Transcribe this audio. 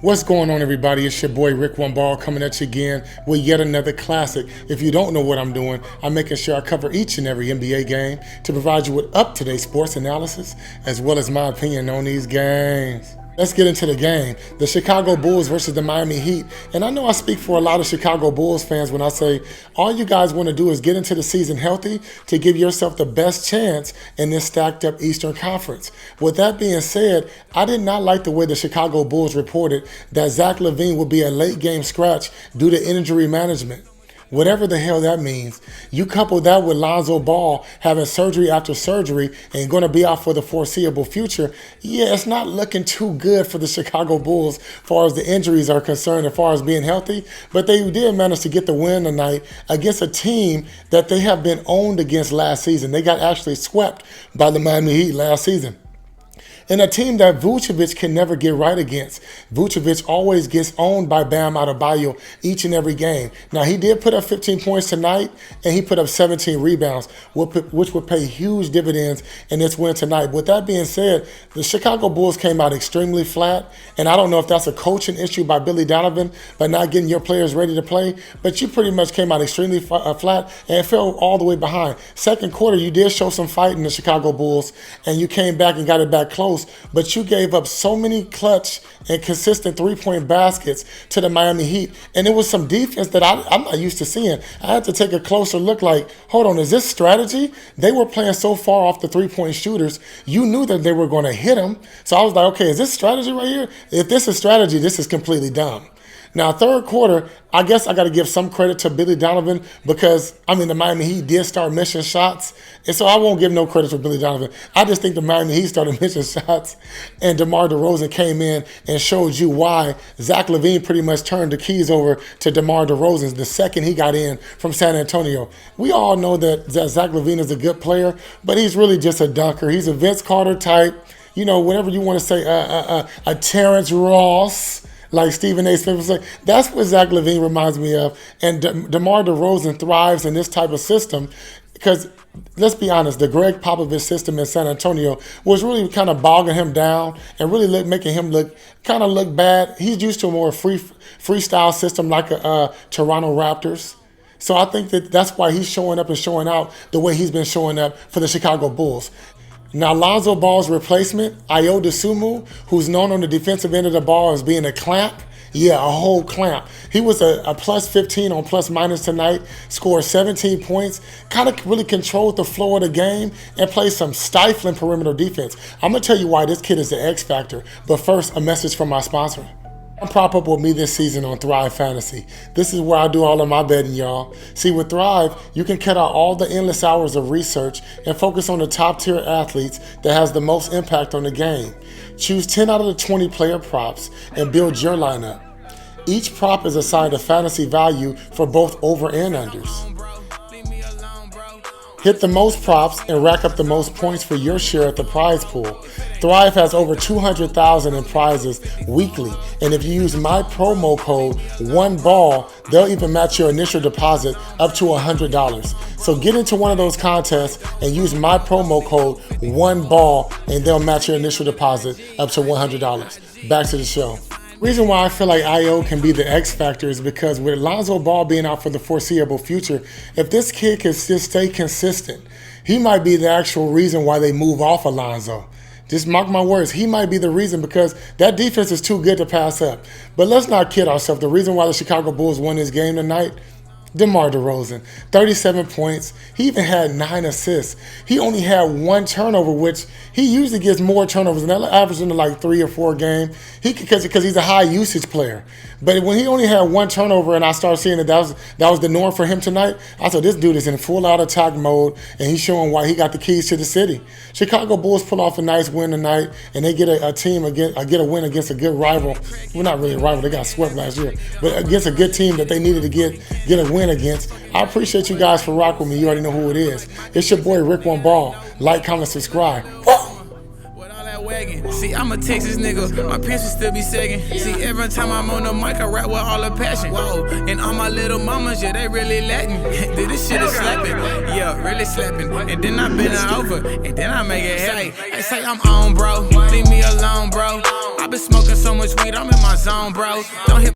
What's going on, everybody? It's your boy Rick One Ball coming at you again with yet another classic. If you don't know what I'm doing, I'm making sure I cover each and every NBA game to provide you with up-to-date sports analysis as well as my opinion on these games. Let's get into the game. The Chicago Bulls versus the Miami Heat. And I know I speak for a lot of Chicago Bulls fans when I say all you guys want to do is get into the season healthy to give yourself the best chance in this stacked up Eastern Conference. With that being said, I did not like the way the Chicago Bulls reported that Zach LaVine would be a late game scratch due to injury management. Whatever the hell that means. You couple that with Lonzo Ball having surgery after surgery and going to be out for the foreseeable future, yeah, it's not looking too good for the Chicago Bulls as far as the injuries are concerned, as far as being healthy. But they did manage to get the win tonight against a team that they have been owned against last season. They got actually swept by the Miami Heat last season. And a team that Vucevic can never get right against. Vucevic always gets owned by Bam Adebayo each and every game. Now, he did put up 15 points tonight, and he put up 17 rebounds, which would pay huge dividends in this win tonight. With that being said, the Chicago Bulls came out extremely flat, and I don't know if that's a coaching issue by Billy Donovan by not getting your players ready to play, but you pretty much came out extremely flat and fell all the way behind. Second quarter, you did show some fight in the Chicago Bulls, and you came back and got it back close. But you gave up so many clutch and consistent three-point baskets to the Miami Heat. And it was some defense that I'm not used to seeing. I had to take a closer look like, hold on, is this strategy? They were playing so far off the three-point shooters, you knew that they were going to hit them. So I was like, okay, is this strategy right here? If this is strategy, this is completely dumb. Now, third quarter, I guess I got to give some credit to Billy Donovan because, the Miami Heat did start missing shots. And so I won't give no credit to Billy Donovan. I just think the Miami Heat started missing shots. And DeMar DeRozan came in and showed you why Zach LaVine pretty much turned the keys over to DeMar DeRozan the second he got in from San Antonio. We all know that Zach LaVine is a good player, but he's really just a dunker. He's a Vince Carter type, whatever you want to say, a Terrence Ross, like Stephen A. Smith was saying. That's what Zach LaVine reminds me of. And DeMar DeRozan thrives in this type of system because, let's be honest, the Greg Popovich system in San Antonio was really kind of bogging him down and really making him look bad. He's used to a more freestyle system like a Toronto Raptors. So I think that's why he's showing up and showing out the way he's been showing up for the Chicago Bulls. Now, Lonzo Ball's replacement, Ayo Dosunmu, who's known on the defensive end of the ball as being a clamp. Yeah, a whole clamp. He was a plus 15 on plus minus tonight, scored 17 points, kind of really controlled the flow of the game and played some stifling perimeter defense. I'm going to tell you why this kid is the X factor. But first, a message from my sponsor. Come prop up with me this season on Thrive Fantasy. This is where I do all of my betting, y'all. See, with Thrive, you can cut out all the endless hours of research and focus on the top-tier athletes that has the most impact on the game. Choose 10 out of the 20 player props and build your lineup. Each prop is assigned a fantasy value for both over and unders. Hit the most props and rack up the most points for your share at the prize pool. Thrive has over 200,000 in prizes weekly, and if you use my promo code ONEBALL, they'll even match your initial deposit up to $100. So get into one of those contests and use my promo code ONEBALL, and they'll match your initial deposit up to $100. Back to the show. Reason why I feel like Ayo can be the X factor is because with Lonzo Ball being out for the foreseeable future, if this kid can just stay consistent, he might be the actual reason why they move off of Lonzo. Just mark my words, he might be the reason because that defense is too good to pass up. But let's not kid ourselves. The reason why the Chicago Bulls won this game tonight, DeMar DeRozan, 37 points. He even had 9 assists. He only had 1 turnover, which he usually gets more turnovers, and that averaging to like 3 or 4 a game. Because he's a high usage player. But when he only had 1 turnover, and I started seeing that was the norm for him tonight, I thought this dude is in full out attack mode, and he's showing why he got the keys to the city. Chicago Bulls pull off a nice win tonight, and they get a win against a good rival. Well, not really a rival. They got swept last year, but against a good team that they needed to get a win against. I appreciate you guys for rocking with me. You already know who it is. It's your boy Rick One Ball. Like, comment, subscribe. Woo! See, I'm a Texas nigga, my pants will still be sagging. See, every time I'm on the mic, I rap with all the passion. Whoa, and all my little mamas, yeah, they really Latin. Dude, this shit is slapping, yeah, really slapping. And then I bend her over, and then I make it heavy. I say I'm on, bro, leave me alone, bro. I been smoking so much weed, I'm in my zone, bro. Don't hit